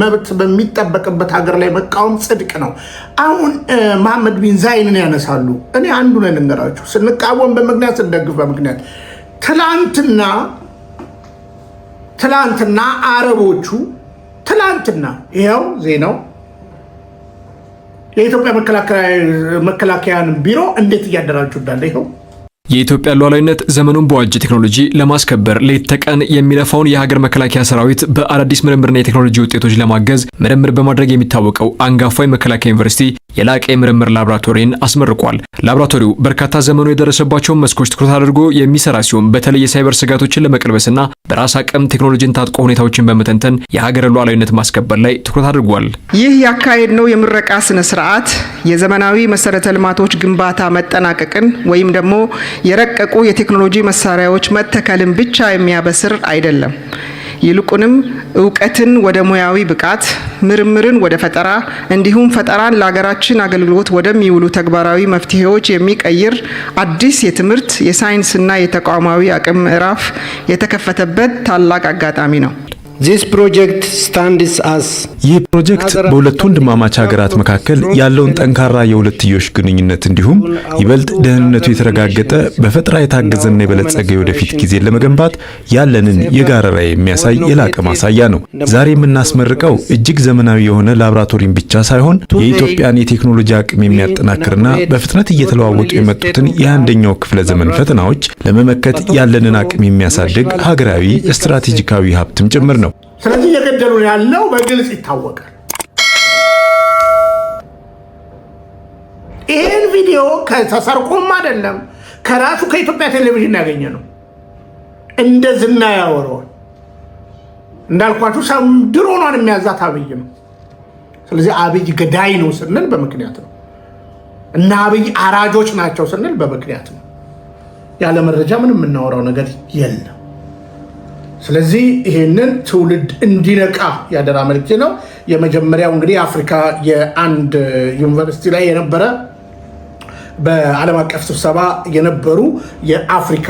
መብት በሚጠበቅበት ሀገር ላይ መቃወም ጽድቅ ነው። አሁን መሐመድ ቢን ዛይንን ያነሳሉ። እኔ አንዱ ነኝ ልንገራችሁ፣ ስንቃወም በምክንያት ስንደግፍ በምክንያት። ትላንትና አረቦቹ ትላንትና ይኸው ዜናው የኢትዮጵያ መከላከያን ቢሮ እንዴት እያደራጁ እንዳለ ይኸው።
የኢትዮጵያ ሉዓላዊነት ዘመኑን በዋጀ ቴክኖሎጂ ለማስከበር ሌት ተቀን የሚለፋውን የሀገር መከላከያ ሰራዊት በአዳዲስ ምርምርና የቴክኖሎጂ ውጤቶች ለማገዝ ምርምር በማድረግ የሚታወቀው አንጋፋው የመከላከያ ዩኒቨርሲቲ የላቀ የምርምር ላቦራቶሪን አስመርቋል። ላቦራቶሪው በርካታ ዘመኑ የደረሰባቸውን መስኮች ትኩረት አድርጎ የሚሰራ ሲሆን በተለይ የሳይበር ስጋቶችን ለመቀልበስና በራስ አቅም ቴክኖሎጂን ታጥቆ ሁኔታዎችን በመተንተን የሀገር ሉዓላዊነት ማስከበር ላይ ትኩረት አድርጓል።
ይህ ያካሄድነው የምረቃ ስነ ስርዓት የዘመናዊ መሰረተ ልማቶች ግንባታ መጠናቀቅን ወይም ደግሞ የረቀቁ የቴክኖሎጂ መሳሪያዎች መተከልን ብቻ የሚያበስር አይደለም። ይልቁንም እውቀትን ወደ ሙያዊ ብቃት፣ ምርምርን ወደ ፈጠራ እንዲሁም ፈጠራን ለሀገራችን አገልግሎት ወደሚውሉ ተግባራዊ መፍትሄዎች የሚቀይር አዲስ የትምህርት የሳይንስና የተቋማዊ አቅም ምዕራፍ የተከፈተበት ታላቅ አጋጣሚ ነው።
ይህ ፕሮጀክት በሁለቱ ወንድማማች ሀገራት መካከል ያለውን ጠንካራ የሁለትዮሽ ግንኙነት እንዲሁም ይበልጥ ደህንነቱ የተረጋገጠ በፈጠራ የታገዘና የበለጸገ የወደፊት ጊዜን ለመገንባት ያለንን የጋራ ራዕይ የሚያሳይ የላቀ ማሳያ ነው። ዛሬ የምናስመርቀው እጅግ ዘመናዊ የሆነ ላቦራቶሪን ብቻ ሳይሆን የኢትዮጵያን የቴክኖሎጂ አቅም የሚያጠናክርና በፍጥነት እየተለዋወጡ የመጡትን የ21ኛው ክፍለ ዘመን ፈተናዎች ለመመከት ያለንን አቅም የሚያሳድግ ሀገራዊ ስትራቴጂካዊ ሀብትም ጭምር ነው።
ስለዚህ እየገደሉ ያለው በግልጽ ይታወቃል። ይህን ቪዲዮ ከተሰርቆም አይደለም ከራሱ ከኢትዮጵያ ቴሌቪዥን ያገኘ ነው። እንደ ዝና ያወራዋል። እንዳልኳችሁ ሰም ድሮኗን የሚያዛት አብይ ነው። ስለዚህ አብይ ገዳይ ነው ስንል በምክንያት ነው እና አብይ አራጆች ናቸው ስንል በምክንያት ነው። ያለ መረጃ ምንም የምናወራው ነገር የለም። ስለዚህ ይሄንን ትውልድ እንዲነቃ ያደራ መልእክት ነው። የመጀመሪያው እንግዲህ አፍሪካ የአንድ ዩኒቨርሲቲ ላይ የነበረ በዓለም አቀፍ ስብሰባ የነበሩ የአፍሪካ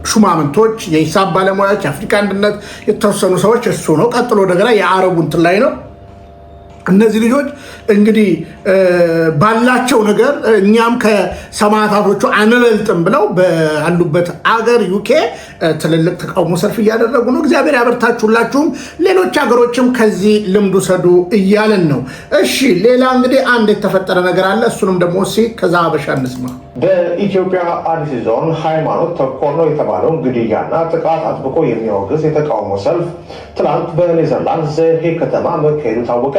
ሹማምንቶች፣ የሂሳብ ባለሙያዎች፣ የአፍሪካ አንድነት የተወሰኑ ሰዎች እሱ ነው። ቀጥሎ እንደገና የአረቡ እንትን ላይ ነው። እነዚህ ልጆች እንግዲህ ባላቸው ነገር እኛም ከሰማዕታቶቹ አንበልጥም ብለው ባሉበት አገር ዩኬ ትልልቅ ተቃውሞ ሰልፍ እያደረጉ ነው። እግዚአብሔር ያበርታችሁላችሁም፣ ሌሎች ሀገሮችም ከዚህ ልምድ ውሰዱ እያለን ነው። እሺ ሌላ እንግዲህ አንድ የተፈጠረ ነገር አለ። እሱንም ደግሞ ከዛ ሀበሻ እንስማ።
በኢትዮጵያ አርሲ ዞን ሃይማኖት ተኮር ነው የተባለውን ግድያና ጥቃት አጥብቆ የሚያወግዝ የተቃውሞ ሰልፍ ትናንት በኔዘርላንድ ዘሄ ከተማ መካሄዱ ታወቀ።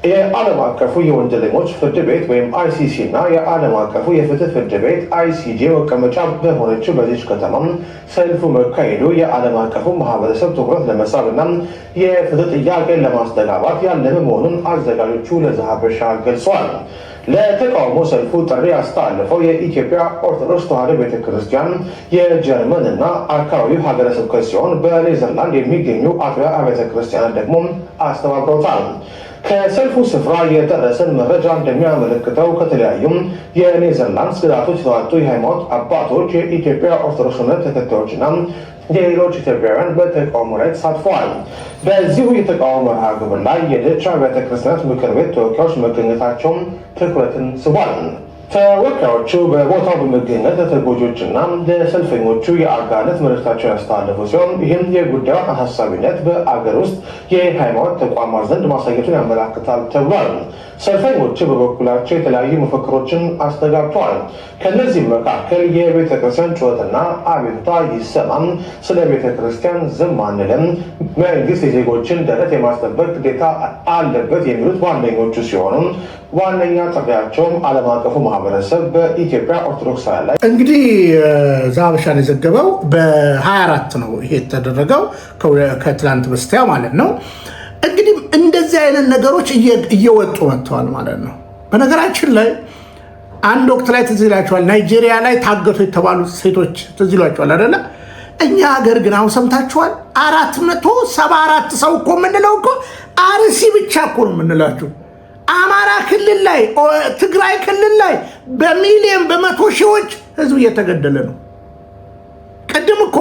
የዓለም አቀፉ የወንጀለኞች ፍርድ ቤት ወይም አይሲሲ እና የዓለም አቀፉ የፍትህ ፍርድ ቤት አይሲጄ መቀመጫ በሆነችው በዚች ከተማ ሰልፉ መካሄዱ የዓለም አቀፉ ማህበረሰብ ትኩረት ለመሳብ እና የፍትህ ጥያቄን ለማስተጋባት ያለመ መሆኑን አዘጋጆቹ ለዘሀበሻ ገልጸዋል። ለተቃውሞ ሰልፉ ጥሪ ያስተላለፈው የኢትዮጵያ ኦርቶዶክስ ተዋሕዶ ቤተክርስቲያን የጀርመን እና አካባቢው ሀገረ ስብከት ሲሆን በኔዘርላንድ የሚገኙ አጥቢያ አብያተ ክርስቲያናት ደግሞ አስተባብረውታል። ከሰልፉ ስፍራ የደረሰን መረጃ እንደሚያመለክተው ከተለያዩም የኔዘርላንድ ግዛቶች የተዋጡ የሃይማኖት አባቶች፣ የኢትዮጵያ ኦርቶዶክስ እምነት ተከታዮችና ሌሎች ኢትዮጵያውያን በተቃውሞ ላይ ተሳትፈዋል። በዚሁ የተቃውሞ መርሃ ግብር ላይ የደቻ ቤተክርስቲያናት ምክር ቤት ተወካዮች መገኘታቸውን ትኩረትን ስቧል። ተወካዮቹ በቦታው በመገኘት ለተጎጆችና ለሰልፈኞቹ የአጋነት መልእክታቸውን ያስተላለፉ ሲሆን ይህም የጉዳዩን አሳሳቢነት በአገር ውስጥ የሃይማኖት ተቋማት ዘንድ ማሳየቱን ያመላክታል ተብሏል። ሰልፈኞቹ በበኩላቸው የተለያዩ መፈክሮችን አስተጋብተዋል። ከነዚህም መካከል የቤተክርስቲያን ጩኸትና አቤቱታ ይሰማም፣ ስለ ቤተክርስቲያን ዝም አንልም፣ መንግስት የዜጎችን ደህንነት የማስጠበቅ ግዴታ አለበት የሚሉት ዋነኞቹ ሲሆኑ ዋነኛ ጥሪያቸውም ዓለም አቀፉ ማህበረሰብ በኢትዮጵያ ኦርቶዶክስ ላይ
እንግዲህ ዛሀበሻን የዘገበው በ24 ነው ይሄ የተደረገው ከትላንት በስቲያ ማለት ነው። እንግዲህ እንደዚህ አይነት ነገሮች እየወጡ መጥተዋል ማለት ነው። በነገራችን ላይ አንድ ወቅት ላይ ትዝ ይላቸዋል፣ ናይጄሪያ ላይ ታገቱ የተባሉት ሴቶች ትዝ ይላቸዋል አይደለ? እኛ ሀገር ግን አሁን ሰምታችኋል፣ 474 ሰው እኮ የምንለው እኮ አርሲ ብቻ እኮ ነው የምንላችሁ። አማራ ክልል ላይ ትግራይ ክልል ላይ በሚሊዮን በመቶ ሺዎች ህዝብ እየተገደለ ነው። ቅድም እኮ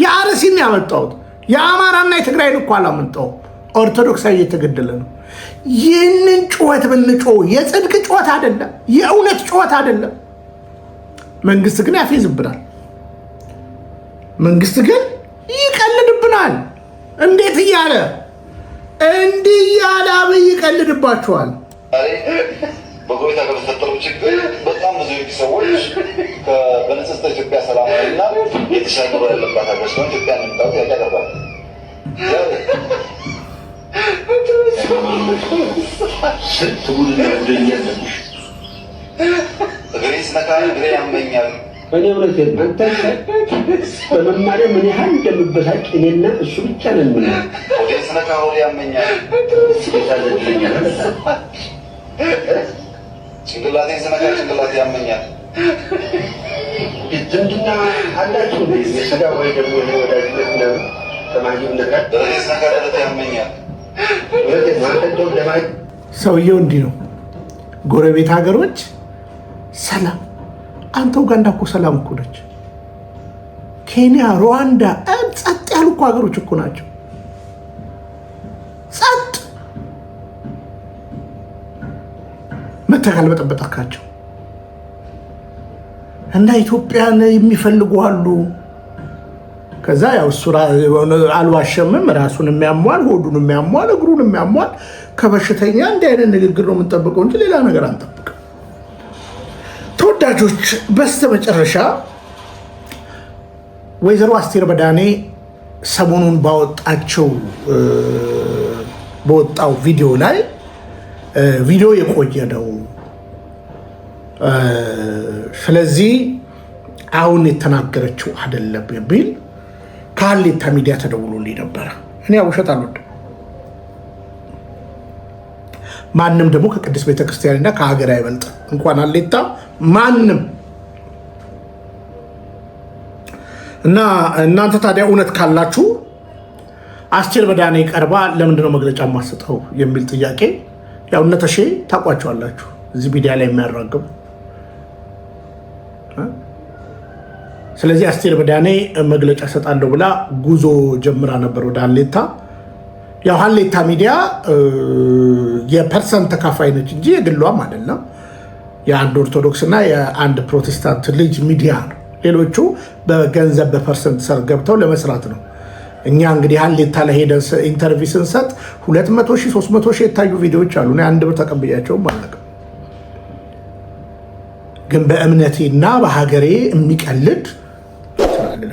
የአርሲን ያመጣሁት የአማራና የትግራይን እኮ አላመጣሁም። ኦርቶዶክሳዊ እየተገደለ ነው። ይህንን ጩኸት ብንጮ የጽድቅ ጩኸት አይደለም፣ የእውነት ጩኸት አይደለም። መንግስት ግን ያፌዝብናል። መንግስት ግን ይቀልድብናል። እንዴት እያለ እንዲህ እያለ አብይ ይቀልድባቸዋል።
በጎረቤት ሀገር የተፈጠረው ችግር በጣም ብዙ ሰዎች በንጽጽር ኢትዮጵያ ሰላማዊና የተሻለ ኑሮ ያለባት ሀገር ሲሆን ኢትዮጵያ እንደምታውቁት ጥያቄ ያቀርባል። ስንት ቡድን ወደኛ ያለብሽ እግሬ ስነካ እግሬ ያመኛል።
እኔ እውነት አንተ በመማሪያ ምን ያህል እንደምበሳጭ እኔና እሱ ብቻ ነን። ምን
ወደ ስነካ ወደ ያመኛል ጭንቅላቴን ስነካ ጭንቅላቴ ያመኛል።
ዝምድና አላችሁ የስጋ ወይ ደግሞ የወዳጅነት ነው።
ደረቴ ስነካ ደረቴ ያመኛል።
ሰውየው እንዲህ ነው። ጎረቤት ሀገሮች ሰላም፣ አንተ ኡጋንዳ እኮ ሰላም እኮ ነች። ኬንያ፣ ሩዋንዳ ጸጥ ያሉ እኮ ሀገሮች እኮ ናቸው። ጸጥ መተካል በጠበጣካቸው እና ኢትዮጵያን የሚፈልጉ አሉ። ከዛ ያው እሱ አልዋሸምም፣ ራሱን የሚያሟል፣ ሆዱን የሚያሟል፣ እግሩን የሚያሟል ከበሽተኛ እንዲህ አይነት ንግግር ነው የምንጠብቀው እንጂ ሌላ ነገር አንጠብቅም። ተወዳጆች፣ በስተመጨረሻ ወይዘሮ አስቴር በዳኔ ሰሞኑን በወጣው ቪዲዮ ላይ ቪዲዮ የቆየ ነው። ስለዚህ አሁን የተናገረችው አይደለም የሚል ከሀሌታ ሚዲያ ተደውሎልኝ ነበረ። እኔ ውሸት አልወድም። ማንም ደግሞ ከቅድስት ቤተክርስቲያንና ከሀገር አይበልጥ። እንኳን ሀሌታ ማንም እና እናንተ ታዲያ እውነት ካላችሁ አስቴር በዳኔ ቀርባ ለምንድነው መግለጫ የማሰጠው የሚል ጥያቄ ያው እነ ተሼ ታውቋቸዋላችሁ፣ እዚህ ሚዲያ ላይ የሚያራግቡ ስለዚህ አስቴር በዳኔ መግለጫ ሰጣለሁ ብላ ጉዞ ጀምራ ነበር ወደ ሀሌታ። ያው ሀሌታ ሚዲያ የፐርሰንት ተካፋይ ነች እንጂ የግሏም አይደለም። የአንድ ኦርቶዶክስ እና የአንድ ፕሮቴስታንት ልጅ ሚዲያ ነው። ሌሎቹ በገንዘብ በፐርሰንት ሰር ገብተው ለመስራት ነው። እኛ እንግዲህ ሀሌታ ላይ ሄደን ኢንተርቪው ስንሰጥ 200,000 300,000 የታዩ ቪዲዮዎች አሉ። አንድ ብር ተቀብያቸውም አለቀ። ግን በእምነቴና በሀገሬ የሚቀልድ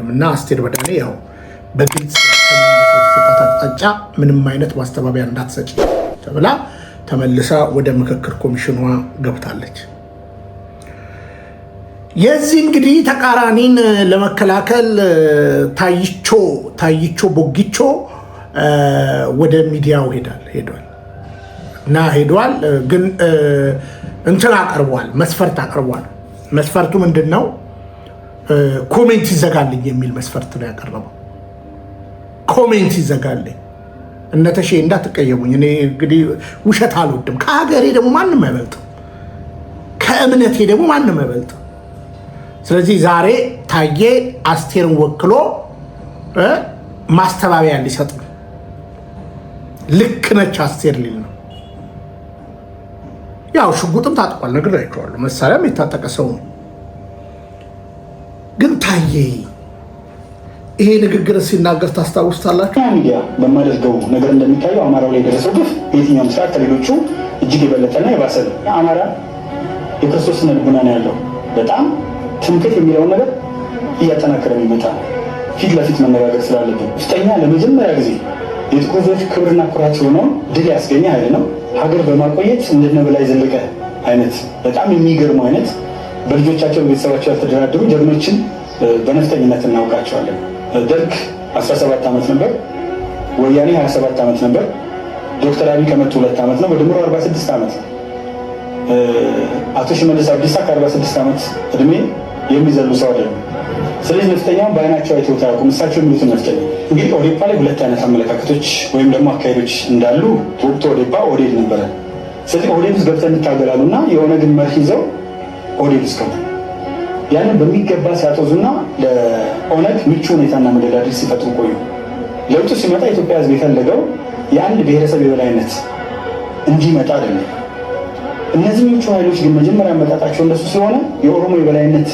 እና አስቴር በዳኔ ያው በግልጽ ከሚሰጣት አቅጣጫ ምንም አይነት ማስተባበያ እንዳትሰጪ ተብላ ተመልሳ ወደ ምክክር ኮሚሽኗ ገብታለች። የዚህ እንግዲህ ተቃራኒን ለመከላከል ታይቾ ቦጊቾ ወደ ሚዲያው ሄዷል እና ሄዷል። ግን እንትን አቅርቧል፣ መስፈርት አቅርቧል። መስፈርቱ ምንድን ነው? ኮሜንት ይዘጋልኝ የሚል መስፈርት ነው ያቀረበው። ኮሜንት ይዘጋልኝ። እነተሼ እንዳትቀየሙኝ፣ እኔ እንግዲህ ውሸት አልወድም። ከሀገሬ ደግሞ ማንም አይበልጥም፣ ከእምነቴ ደግሞ ማንም አይበልጥም። ስለዚህ ዛሬ ታዬ አስቴርን ወክሎ ማስተባበያ ሊሰጥ ነው። ልክ ነች አስቴር ሊል ነው። ያው ሽጉጥም ታጥቋል፣ ነግሬያቸዋለሁ። መሳሪያም የታጠቀ ሰው ነው። ግን ታዬ ይሄ ንግግር ሲናገር ታስታውስታላችሁ?
ሚዲያ በማደርገው ነገር እንደሚታየው አማራው ላይ የደረሰው ግፍ በየትኛውም ስርዓት ከሌሎቹ እጅግ የበለጠና የባሰ ነው። አማራ የክርስቶስ ስነ ልቡና ነው ያለው። በጣም ትምክህት የሚለውን ነገር እያጠናከረ የሚመጣ ፊት ለፊት መነጋገር ስላለብን ውስጠኛ ለመጀመሪያ ጊዜ የጥቁር ሕዝቦች ክብርና ኩራት የሆነውን ድል ያስገኘ ኃይል ነው። ሀገር በማቆየት እንደነ በላይ ዘለቀ አይነት በጣም የሚገርሙ አይነት በልጆቻቸው በቤተሰባቸው ያልተደራደሩ ጀግኖችን በነፍጠኝነት እናውቃቸዋለን። ደርግ 17 ዓመት ነበር፣ ወያኔ 27 ዓመት ነበር፣ ዶክተር አብይ ከመጡ 2 ዓመት ነው፣ በድምሩ 46 ዓመት ነው። አቶ ሽመልስ አብዲሳ ከ46 ዓመት እድሜ የሚዘሉ ሰው አይደለም። ስለዚህ ነፍጠኛውን በአይናቸው አይተውት አያውቁም። እሳቸው የሚሉትን ነፍጠኛ እንግዲህ ኦዴፓ ላይ 2 አይነት አመለካከቶች ወይም ደግሞ አካሄዶች እንዳሉ ወቅቱ ኦዴፓ ኦዴድ ነበረ። ስለዚህ ኦዴድ ውስጥ ገብተን እንታገላሉ እና የሆነ ግን መርህ ይዘው ኦዴድ ውስጥ ገቡ። ያንን በሚገባ ሲያጦዙና ለኦነግ ምቹ ሁኔታና መደላድል ሲፈጥሩ ቆዩ። ለውጡ ሲመጣ ኢትዮጵያ ሕዝብ የፈለገው የአንድ ብሔረሰብ የበላይነት እንዲመጣ አይደለም። እነዚህ ምቹ ኃይሎች ግን መጀመሪያ መጣጣቸው እንደሱ ስለሆነ የኦሮሞ የበላይነት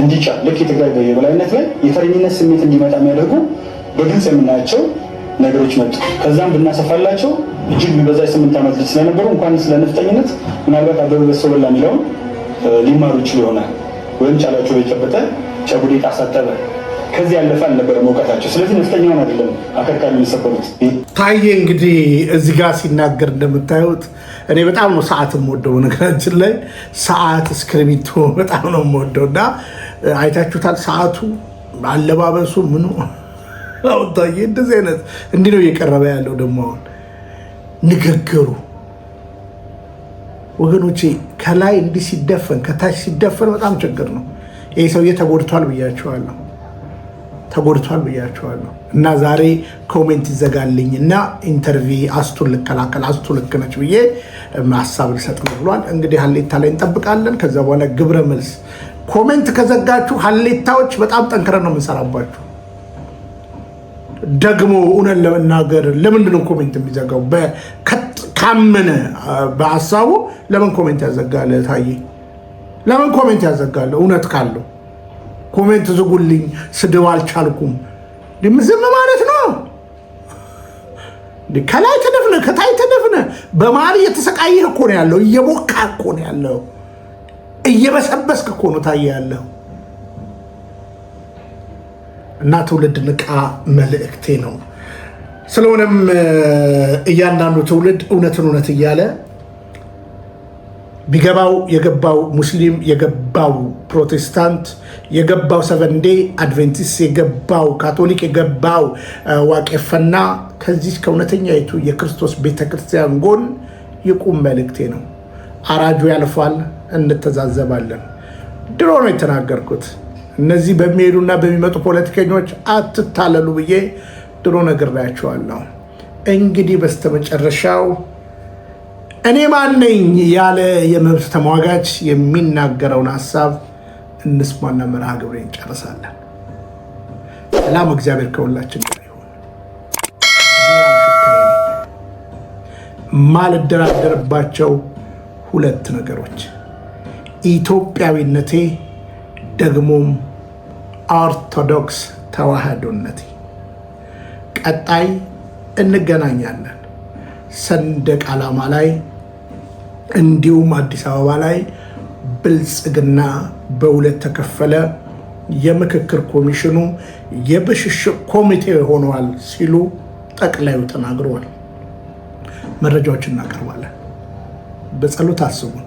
እንዲጫ ልክ የትግራይ የበላይነት ላይ የተረኝነት ስሜት እንዲመጣ የሚያደርጉ በግልጽ የምናያቸው ነገሮች መጡ። ከዛም ብናሰፋላቸው እጅግ ቢበዛ 8 ዓመት ልጅ ስለነበሩ እንኳን ስለ ነፍጠኝነት ምናልባት አበበ በሶ በላ የሚለውን ሊማሩ ይችሉ ይሆናል። ወይም ጫላቸው የጨበጠ ጨጉዴ ጣሳጠበ ከዚህ ያለፈ አልነበረም እውቀታቸው። ስለዚህ ነፍጠኛውን አይደለም አከርካሪ የሚሰበሩት።
ታዬ እንግዲህ እዚህ ጋር ሲናገር እንደምታዩት እኔ በጣም ነው ሰዓት የምወደው። ነገራችን ላይ ሰዓት እስክሪብቶ በጣም ነው የምወደው እና አይታችሁታል። ሰዓቱ አለባበሱ ምኑ ታዬ እንደዚህ አይነት እንዲህ ነው እየቀረበ ያለው። ደግሞ አሁን ንግግሩ ወገኖቼ ከላይ እንዲህ ሲደፈን ከታች ሲደፈን በጣም ችግር ነው። ይህ ሰውዬ ተጎድቷል ብያቸዋለሁ፣ ተጎድቷል ብያቸዋለሁ። እና ዛሬ ኮሜንት ይዘጋልኝ እና ኢንተርቪ አስቱን ልከላከል አስቱ ልክ ነች ብዬ ሀሳብ ልሰጥ ነው ብሏል። እንግዲህ ሀሌታ ላይ እንጠብቃለን። ከዛ በኋላ ግብረ መልስ። ኮሜንት ከዘጋችሁ ሀሌታዎች በጣም ጠንክረን ነው የምንሰራባችሁ። ደግሞ እውነት ለመናገር ለምንድን ነው ኮሜንት የሚዘጋው? ካመነ በሀሳቡ ለምን ኮሜንት ያዘጋል? ታዬ ለምን ኮሜንት ያዘጋል? እውነት ካለው ኮሜንት ዝጉልኝ፣ ስድብ አልቻልኩም ዝም ማለት ነው። ከላይ ተደፍነ ከታይ ተደፍነ በመሀል እየተሰቃየህ እኮ ነው ያለው፣ እየቦካ እኮ ነው ያለው፣ እየበሰበስክ እኮ ነው ታዬ ያለው። እና ትውልድ ንቃ መልእክቴ ነው። ስለሆነም እያንዳንዱ ትውልድ እውነትን እውነት እያለ ቢገባው የገባው ሙስሊም፣ የገባው ፕሮቴስታንት፣ የገባው ሰቨንዴ አድቬንቲስት፣ የገባው ካቶሊክ፣ የገባው ዋቄፈና ከዚህ ከእውነተኛይቱ የክርስቶስ ቤተክርስቲያን ጎን ይቁም መልእክቴ ነው። አራጁ ያልፋል፣ እንተዛዘባለን። ድሮ ነው የተናገርኩት። እነዚህ በሚሄዱና በሚመጡ ፖለቲከኞች አትታለሉ ብዬ ድሮ ነግሬያቸዋለሁ። እንግዲህ በስተመጨረሻው እኔ ማነኝ ያለ የመብት ተሟጋች የሚናገረውን ሀሳብ እንስማና መርሃ ግብሬን እንጨርሳለን። ሰላም እግዚአብሔር ከሁላችን ጋር ይሁን። ማልደራደርባቸው ሁለት ነገሮች ኢትዮጵያዊነቴ ደግሞም ኦርቶዶክስ ተዋህዶነቴ። ቀጣይ እንገናኛለን። ሰንደቅ ዓላማ ላይ እንዲሁም አዲስ አበባ ላይ ብልጽግና በሁለት ተከፈለ፣ የምክክር ኮሚሽኑ የብሽሽቅ ኮሚቴ ሆነዋል ሲሉ ጠቅላዩ ተናግረዋል። መረጃዎችን እናቀርባለን። በጸሎት አስቡን፣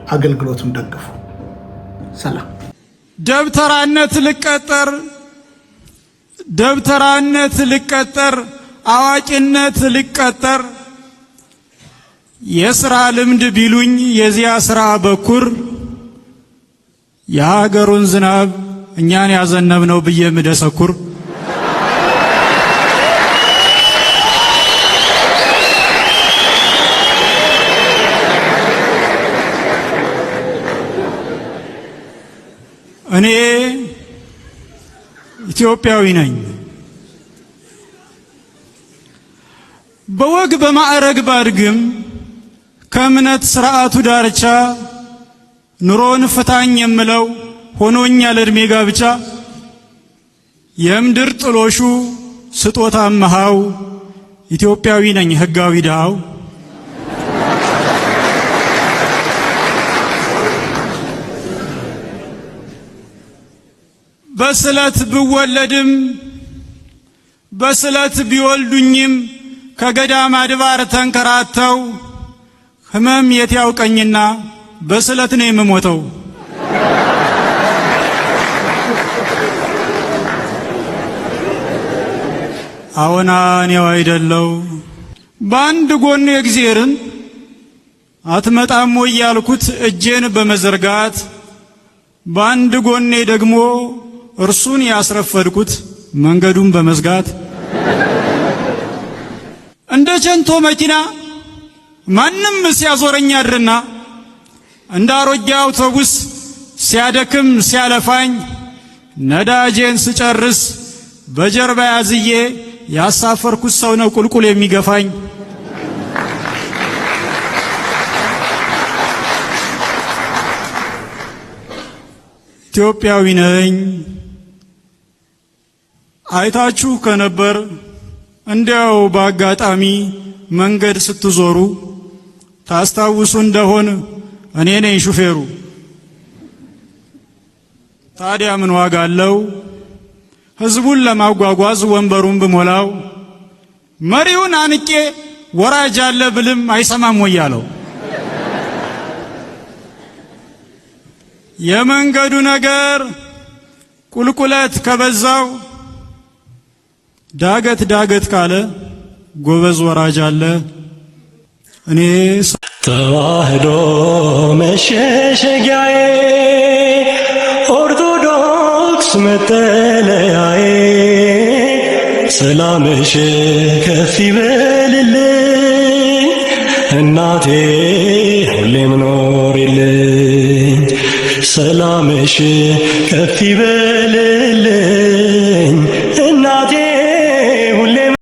አገልግሎቱን ደግፉ። ሰላም።
ደብተራነት ልቀጠር አዋቂነት ልቀጠር የሥራ ልምድ ቢሉኝ የዚያ ሥራ በኩር የሀገሩን ዝናብ እኛን ያዘነብነው ብዬ ምደሰኩር እኔ ኢትዮጵያዊ ነኝ። በወግ በማዕረግ ባድግም ከእምነት ስርዓቱ ዳርቻ ኑሮን ፍታኝ የምለው ሆኖኛል እድሜ ጋብቻ የምድር ጥሎሹ ስጦታ መሃው ኢትዮጵያዊ ነኝ ሕጋዊ ድሃው። በስለት ብወለድም በስለት ቢወልዱኝም ከገዳም አድባር ተንከራተው ህመም የት ያውቀኝና በስለት ነው የምሞተው። አዎና እኔው አይደለው በአንድ ጎን የእግዚአብሔርን አትመጣም ወይ ያልኩት እጄን በመዘርጋት በአንድ ጎኔ ደግሞ እርሱን ያስረፈድኩት መንገዱን በመዝጋት እንደ ቸንቶ መኪና ማንም ሲያዞረኝ አድርና እንደ አሮጌ አውቶቡስ ሲያደክም ሲያለፋኝ ነዳጄን ስጨርስ በጀርባ ያዝዬ ያሳፈርኩት ሰው ነው ቁልቁል የሚገፋኝ። ኢትዮጵያዊ ነኝ። አይታችሁ ከነበር እንዲያው በአጋጣሚ መንገድ ስትዞሩ ታስታውሱ እንደሆን እኔ ነኝ ሹፌሩ። ታዲያ ምን ዋጋ አለው ህዝቡን ለማጓጓዝ ወንበሩን ብሞላው መሪውን አንቄ ወራጅ አለ ብልም አይሰማም ወያለው። የመንገዱ ነገር ቁልቁለት ከበዛው ዳገት ዳገት ካለ ጎበዝ ወራጅ አለ። እኔ
ተዋህዶ መሸሸጊያዬ ኦርቶዶክስ መጠለያዬ ሰላምሽ ከፍ ይበልልኝ እናቴ ሁሌም ኖሪልኝ ሰላምሽ ከፍ ይበልልኝ